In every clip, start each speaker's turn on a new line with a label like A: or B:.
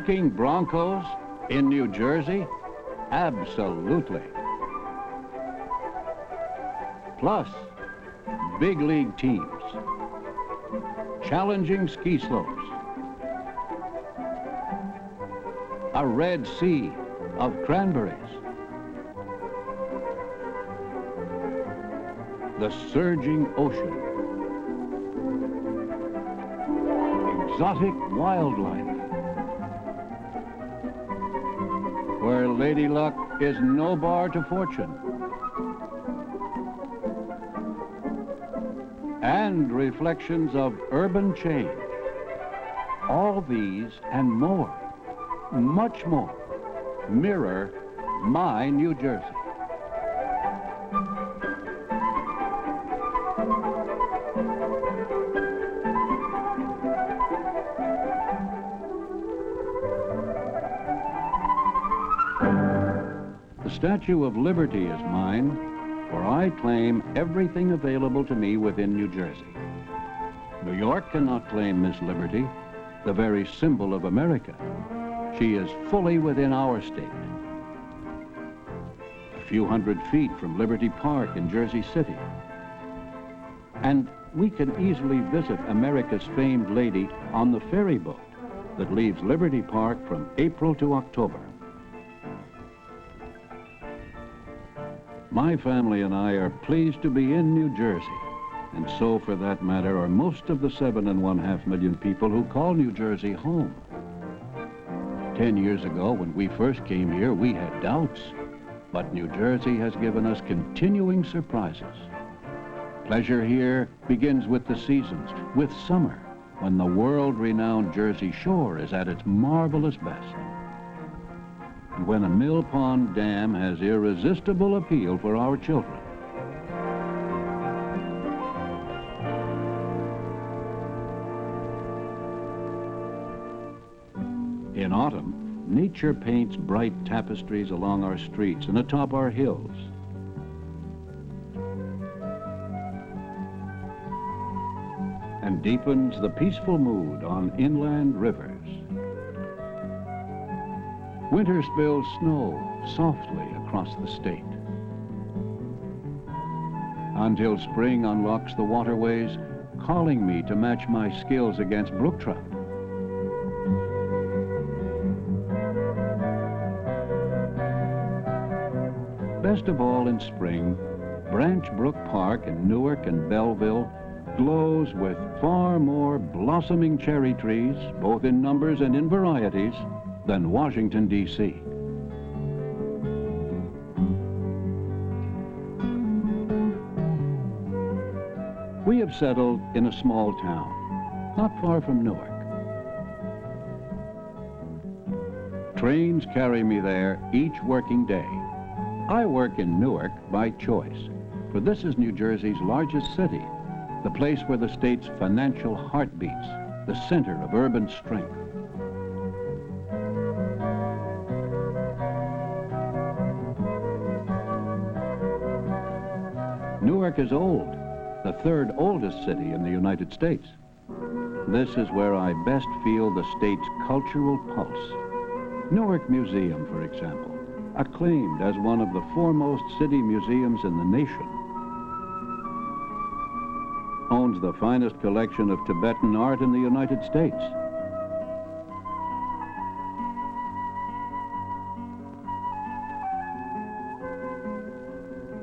A: Bucking Broncos in New Jersey? Absolutely. Plus, big league teams, challenging ski slopes, a red sea of cranberries, the surging ocean, exotic wildlife, where Lady Luck is no bar to fortune, and reflections of urban change. All these and more, much more, mirror my New Jersey. The Statue of Liberty is mine, for I claim everything available to me within New Jersey. New York cannot claim Miss Liberty, the very symbol of America. She is fully within our state. A few hundred feet from Liberty Park in Jersey City. And we can easily visit America's famed lady on the ferry boat that leaves Liberty Park from April to October. My family and I are pleased to be in New Jersey, and so, for that matter, are most of the 7.5 million people who call New Jersey home. 10 years ago, when we first came here, we had doubts, but New Jersey has given us continuing surprises. Pleasure here begins with the seasons, with summer, when the world-renowned Jersey Shore is at its marvelous best. And when a mill pond dam has irresistible appeal for our children. In autumn, nature paints bright tapestries along our streets and atop our hills. And deepens the peaceful mood on inland rivers. Winter spills snow softly across the state. Until spring unlocks the waterways, calling me to match my skills against brook trout. Best of all in spring, Branch Brook Park in Newark and Belleville glows with far more blossoming cherry trees, both in numbers and in varieties, than Washington, D.C. We have settled in a small town, not far from Newark. Trains carry me there each working day. I work in Newark by choice, for this is New Jersey's largest city, the place where the state's financial heart beats, the center of urban strength. Newark is old, the third oldest city in the United States. This is where I best feel the state's cultural pulse. Newark Museum, for example, acclaimed as one of the foremost city museums in the nation, owns the finest collection of Tibetan art in the United States.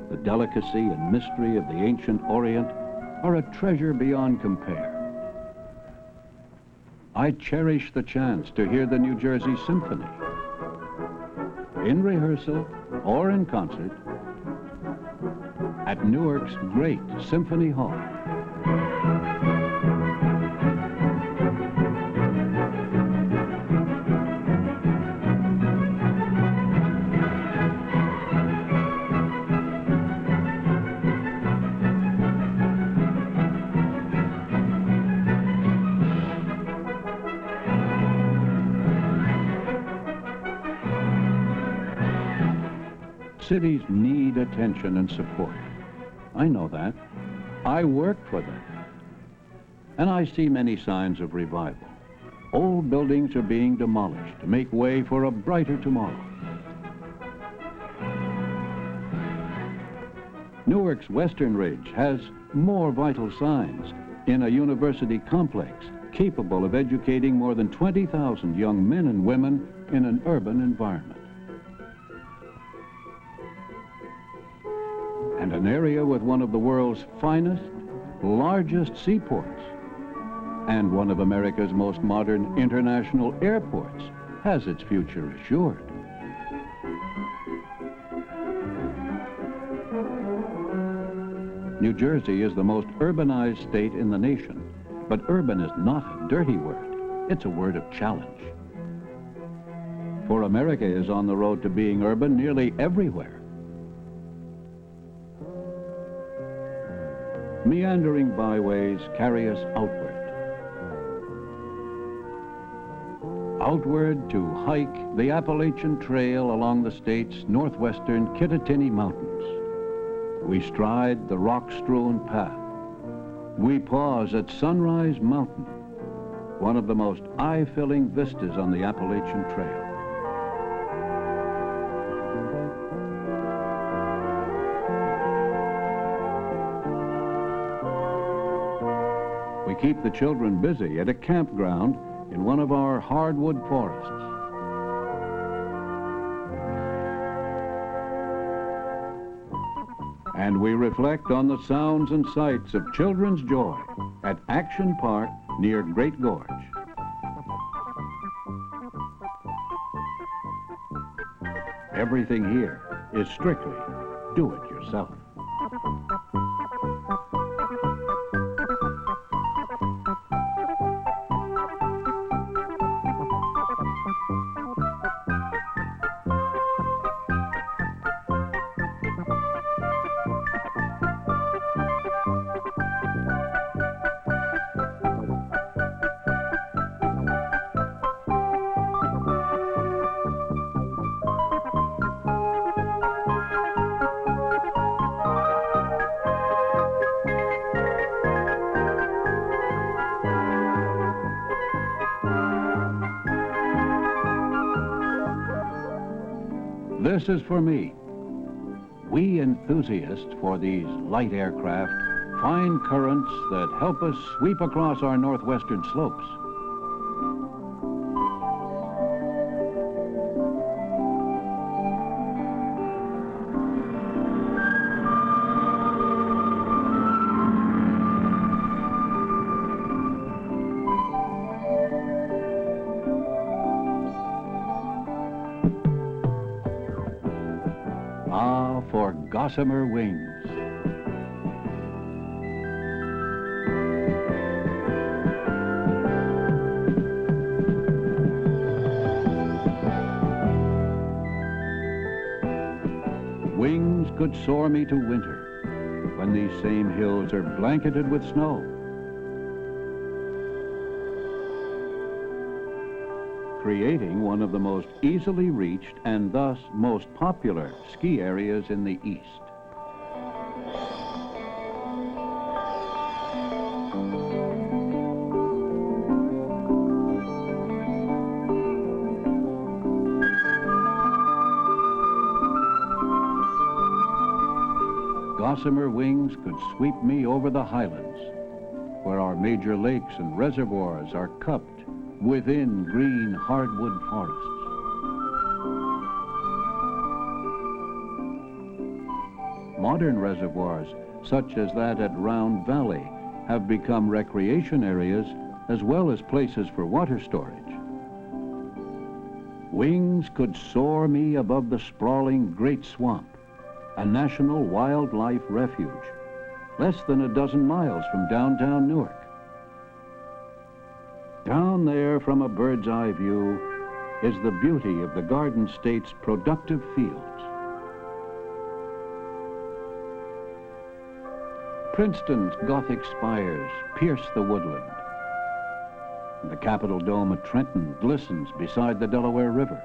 A: The delicacy and mystery of the ancient Orient are a treasure beyond compare. I cherish the chance to hear the New Jersey Symphony, in rehearsal or in concert, at Newark's great Symphony Hall. Cities need attention and support. I know that. I work for them. And I see many signs of revival. Old buildings are being demolished to make way for a brighter tomorrow. Newark's Western Ridge has more vital signs in a university complex capable of educating more than 20,000 young men and women in an urban environment. And an area with one of the world's finest, largest seaports, and one of America's most modern international airports has its future assured. New Jersey is the most urbanized state in the nation, but urban is not a dirty word. It's a word of challenge. For America is on the road to being urban nearly everywhere. Meandering byways carry us outward. Outward to hike the Appalachian Trail along the state's northwestern Kittatinny Mountains. We stride the rock-strewn path. We pause at Sunrise Mountain, one of the most eye-filling vistas on the Appalachian Trail. We keep the children busy at a campground in one of our hardwood forests. And we reflect on the sounds and sights of children's joy at Action Park near Great Gorge. Everything here is strictly do-it-yourself. This is for me. We enthusiasts for these light aircraft find currents that help us sweep across our northwestern slopes. Ah, for gossamer wings. Wings could soar me to winter when these same hills are blanketed with snow. Creating one of the most easily reached and thus most popular ski areas in the East. Gossamer wings could sweep me over the highlands, where our major lakes and reservoirs are cupped within green hardwood forests. Modern reservoirs, such as that at Round Valley, have become recreation areas as well as places for water storage. Wings could soar me above the sprawling Great Swamp, a national wildlife refuge, less than a dozen miles from downtown Newark. Down there, from a bird's eye view, is the beauty of the Garden State's productive fields. Princeton's Gothic spires pierce the woodland. The Capitol Dome at Trenton glistens beside the Delaware River.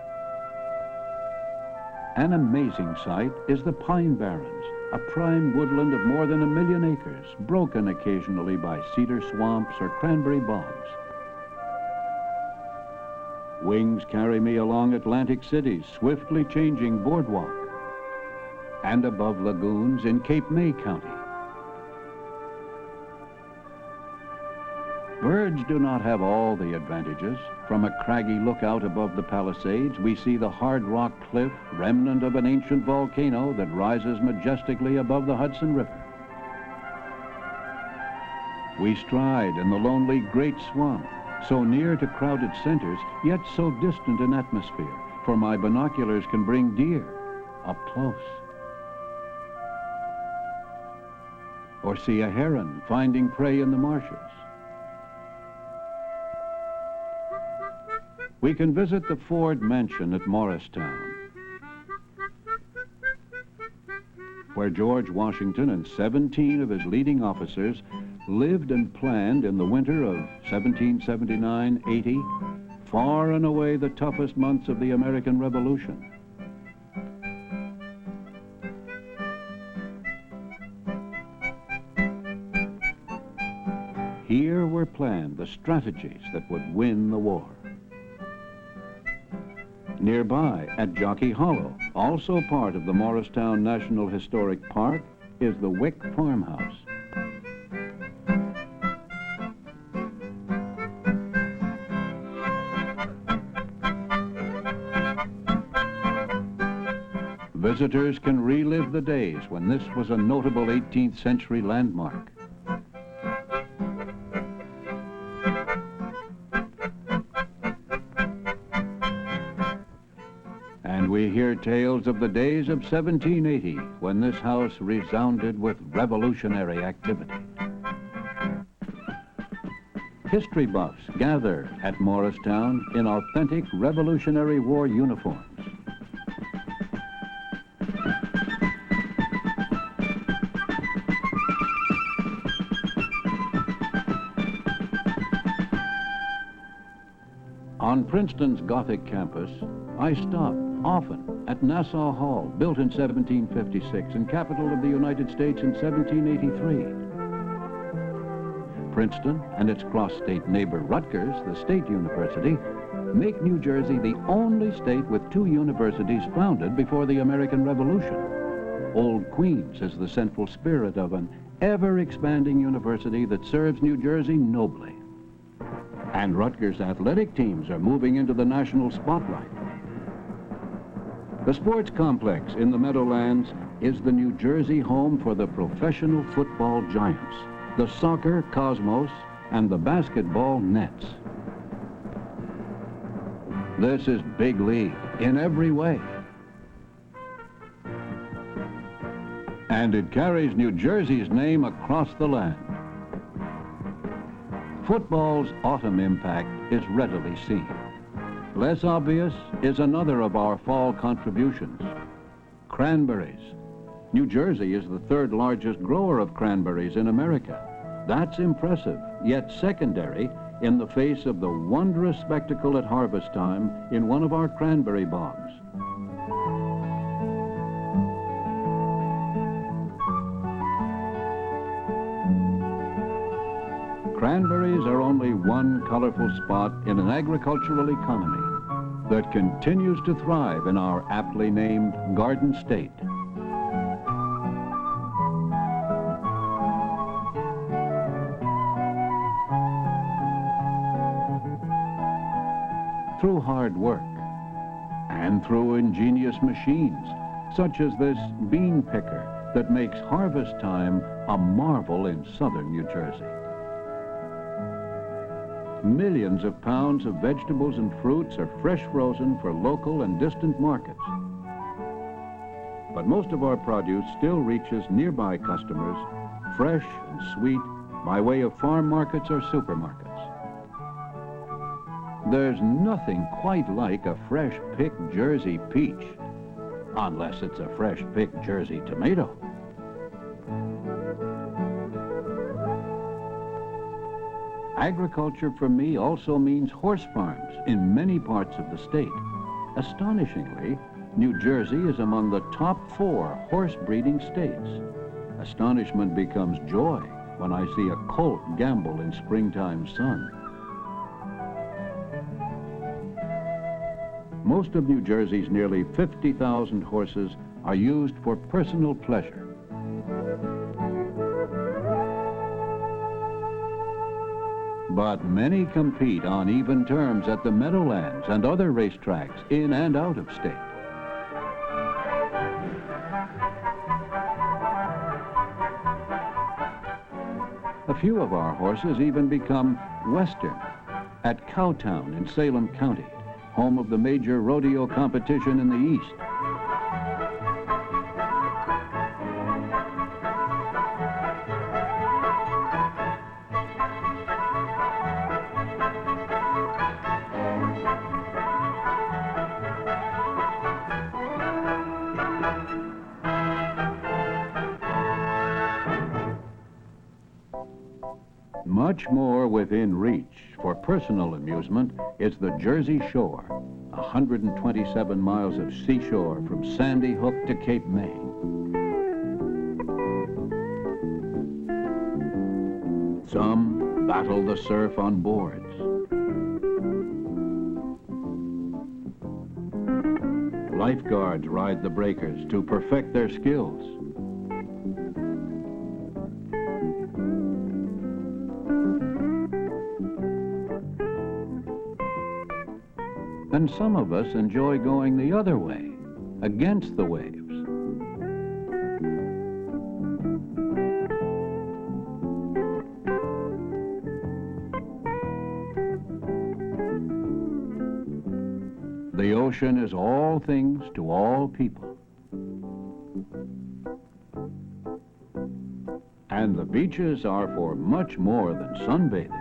A: An amazing sight is the Pine Barrens, a prime woodland of more than 1 million acres, broken occasionally by cedar swamps or cranberry bogs. Wings carry me along Atlantic cities, swiftly changing boardwalk, and above lagoons in Cape May County. Birds do not have all the advantages. From a craggy lookout above the Palisades, we see the hard rock cliff, remnant of an ancient volcano that rises majestically above the Hudson River. We stride in the lonely Great Swamp, so near to crowded centers, yet so distant in atmosphere, for my binoculars can bring deer up close. Or see a heron finding prey in the marshes. We can visit the Ford Mansion at Morristown, where George Washington and 17 of his leading officers lived and planned in the winter of 1779-80, far and away the toughest months of the American Revolution. Here were planned the strategies that would win the war. Nearby, at Jockey Hollow, also part of the Morristown National Historic Park, is the Wick Farmhouse. Visitors can relive the days when this was a notable 18th century landmark. And we hear tales of the days of 1780, when this house resounded with revolutionary activity. History buffs gather at Morristown in authentic Revolutionary War uniforms. On Princeton's Gothic campus, I stop often at Nassau Hall, built in 1756 and capital of the United States in 1783. Princeton and its cross-state neighbor Rutgers, the state university, make New Jersey the only state with two universities founded before the American Revolution. Old Queens is the central spirit of an ever-expanding university that serves New Jersey nobly. And Rutgers athletic teams are moving into the national spotlight. The sports complex in the Meadowlands is the New Jersey home for the professional football giants, the soccer Cosmos, and the basketball Nets. This is big league in every way. And it carries New Jersey's name across the land. Football's autumn impact is readily seen. Less obvious is another of our fall contributions: cranberries. New Jersey is the third largest grower of cranberries in America. That's impressive, yet secondary in the face of the wondrous spectacle at harvest time in one of our cranberry bogs. Cranberries are only one colorful spot in an agricultural economy that continues to thrive in our aptly named Garden State. Through hard work and through ingenious machines, such as this bean picker that makes harvest time a marvel in southern New Jersey. Millions of pounds of vegetables and fruits are fresh frozen for local and distant markets. But most of our produce still reaches nearby customers, fresh and sweet, by way of farm markets or supermarkets. There's nothing quite like a fresh-picked Jersey peach, unless it's a fresh-picked Jersey tomato. Agriculture for me also means horse farms in many parts of the state. Astonishingly, New Jersey is among the top 4 horse breeding states. Astonishment becomes joy when I see a colt gambol in springtime sun. Most of New Jersey's nearly 50,000 horses are used for personal pleasure. But many compete on even terms at the Meadowlands and other racetracks in and out of state. A few of our horses even become Western at Cowtown in Salem County, home of the major rodeo competition in the East. Much more within reach for personal amusement is the Jersey Shore, 127 miles of seashore from Sandy Hook to Cape May. Some battle the surf on boards. Lifeguards ride the breakers to perfect their skills. And some of us enjoy going the other way, against the waves. The ocean is all things to all people. And the beaches are for much more than sunbathing.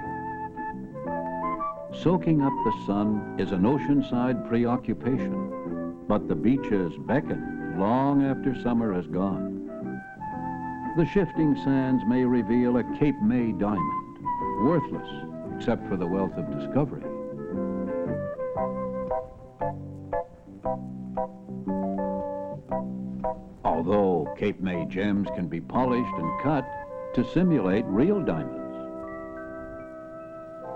A: Soaking up the sun is an oceanside preoccupation, but the beaches beckon long after summer has gone. The shifting sands may reveal a Cape May diamond, worthless except for the wealth of discovery. Although Cape May gems can be polished and cut to simulate real diamonds.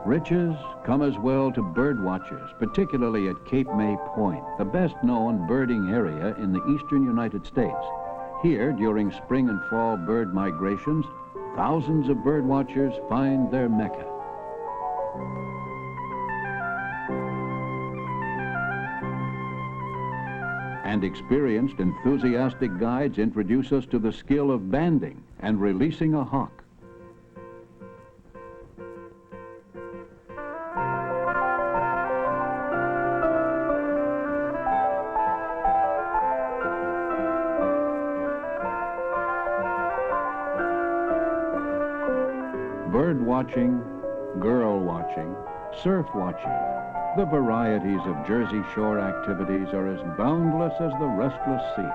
A: Riches come as well to bird watchers, particularly at Cape May Point, the best-known birding area in the eastern United States. Here, during spring and fall bird migrations, thousands of bird watchers find their mecca. And experienced, enthusiastic guides introduce us to the skill of banding and releasing a hawk. Bird watching, girl watching, surf watching. The varieties of Jersey Shore activities are as boundless as the restless sea.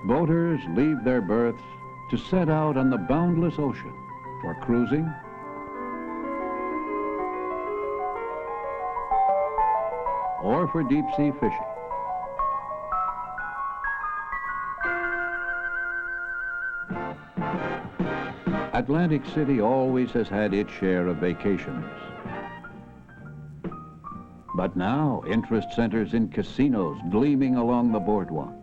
A: Boaters leave their berths to set out on the boundless ocean for cruising, or for deep-sea fishing. Atlantic City always has had its share of vacationers. But now, interest centers in casinos gleaming along the boardwalk.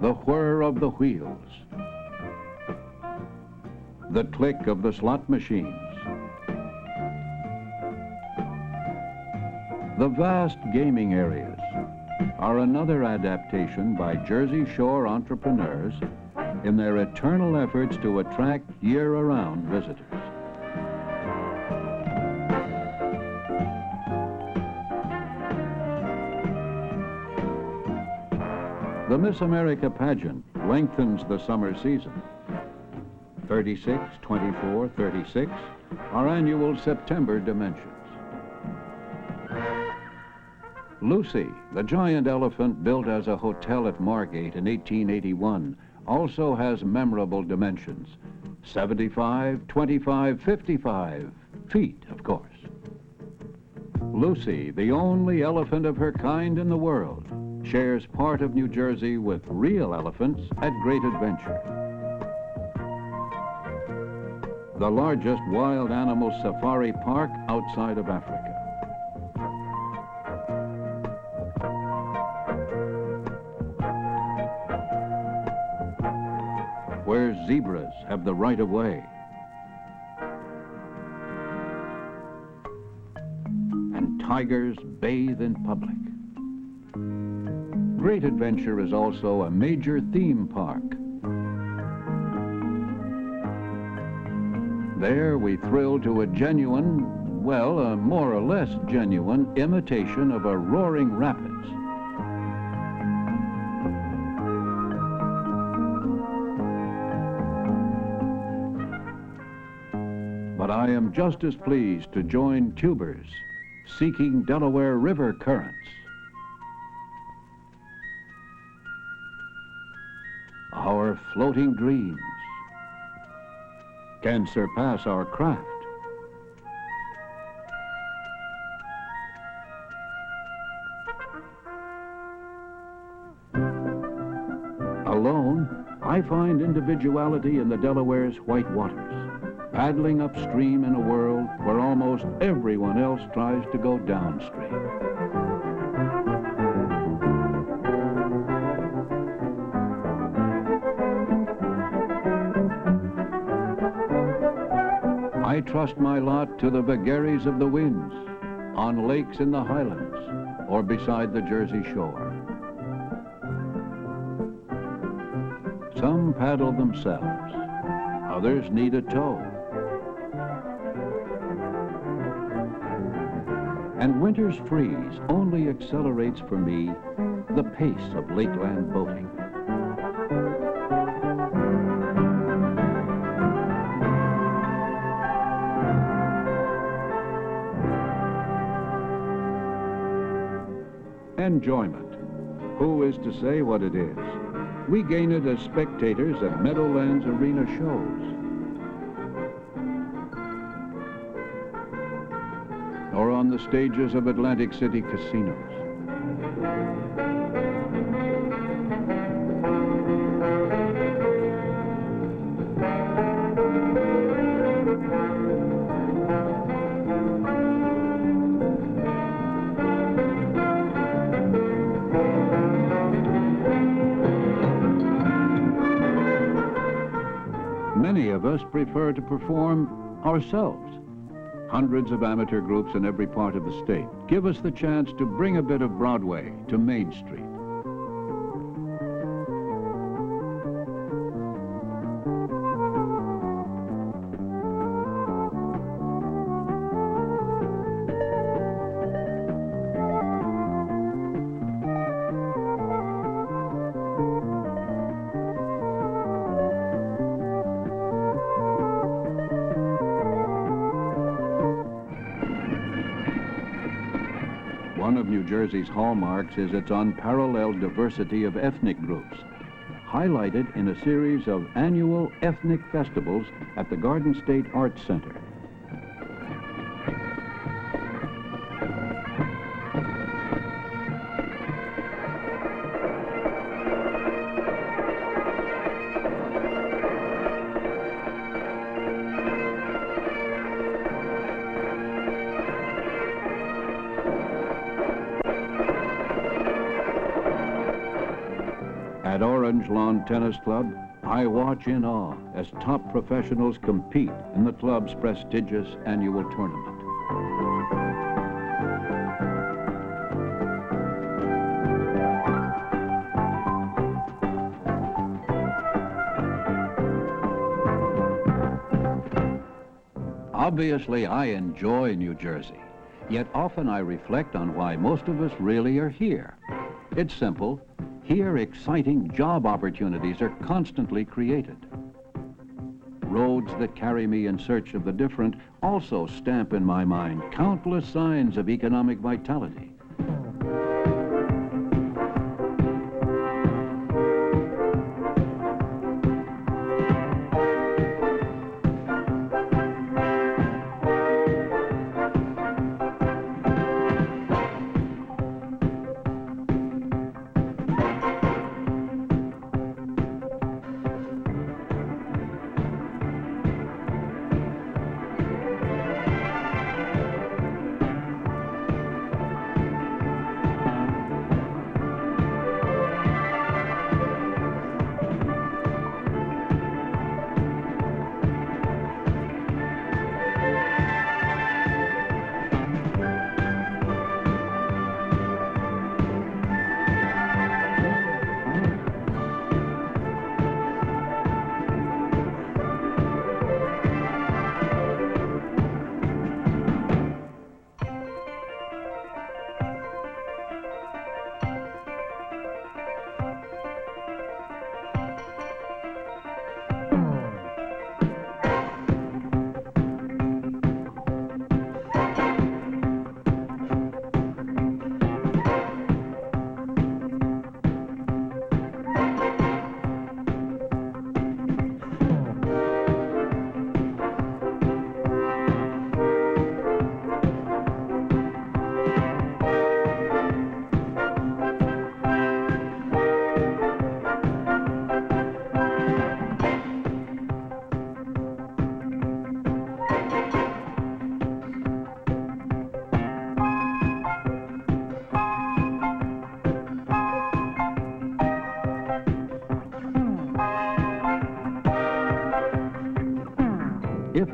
A: The whir of the wheels, the click of the slot machines, the vast gaming areas are another adaptation by Jersey Shore entrepreneurs in their eternal efforts to attract year-round visitors. The Miss America pageant lengthens the summer season. 36, 24, 36 are annual September dimensions. Lucy, the giant elephant built as a hotel at Margate in 1881, also has memorable dimensions. 75, 25, 55 feet, of course. Lucy, the only elephant of her kind in the world, shares part of New Jersey with real elephants at Great Adventure, the largest wild animal safari park outside of Africa. Where zebras have the right of way, and tigers bathe in public. Great Adventure is also a major theme park. There we thrill to a genuine, well, a more or less genuine imitation of a roaring rapids. But I am just as pleased to join tubers seeking Delaware River currents. Our floating dreams can surpass our craft. Alone, I find individuality in the Delaware's white waters, paddling upstream in a world where almost everyone else tries to go downstream. I trust my lot to the vagaries of the winds, on lakes in the highlands, or beside the Jersey shore. Some paddle themselves, others need a tow. And winter's freeze only accelerates for me the pace of lakeland boating. Enjoyment. Who is to say what it is? We gain it as spectators at Meadowlands Arena shows, or on the stages of Atlantic City casinos. Many of us prefer to perform ourselves. Hundreds of amateur groups in every part of the state give us the chance to bring a bit of Broadway to Main Street. One of New Jersey's hallmarks is its unparalleled diversity of ethnic groups, highlighted in a series of annual ethnic festivals at the Garden State Arts Center. At Orange Lawn Tennis Club, I watch in awe as top professionals compete in the club's prestigious annual tournament. Obviously, I enjoy New Jersey, yet often I reflect on why most of us really are here. It's simple. Here, exciting job opportunities are constantly created. Roads that carry me in search of the different also stamp in my mind countless signs of economic vitality.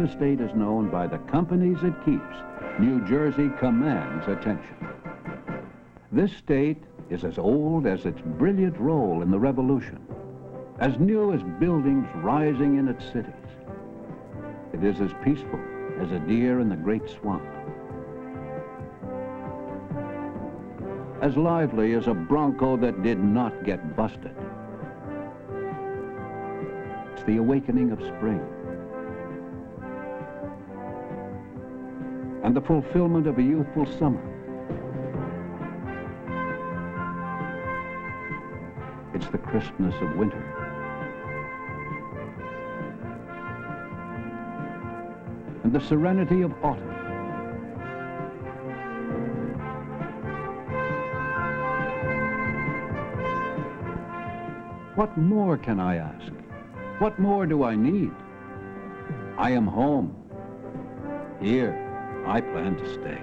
A: the state is known by the companies it keeps, New Jersey commands attention. This state is as old as its brilliant role in the Revolution, as new as buildings rising in its cities. It is as peaceful as a deer in the great swamp, as lively as a bronco that did not get busted. It's the awakening of spring and the fulfillment of a youthful summer. It's the crispness of winter and the serenity of autumn. What more can I ask? What more do I need? I am home. Here, I plan to stay.